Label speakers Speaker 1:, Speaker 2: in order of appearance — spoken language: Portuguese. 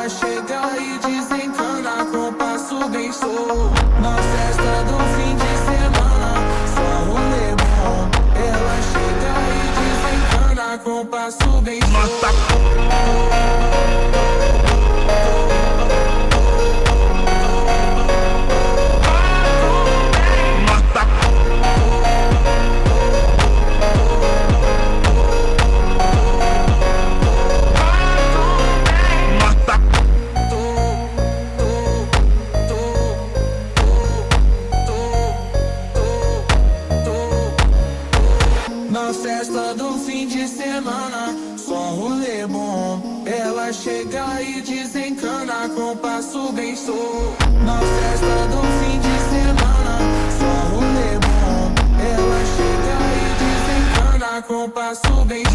Speaker 1: Ela chega e desencana com passo bem solto. Na festa do fim de semana, só rolê bom. Ela chega e desencana com passo bem solto. Na festa do fim de semana, só rolê bom. Ela chega e desencana com passo bem solto. Na festa do fim de semana, só rolê bom. Ela chega e desencana com passo bem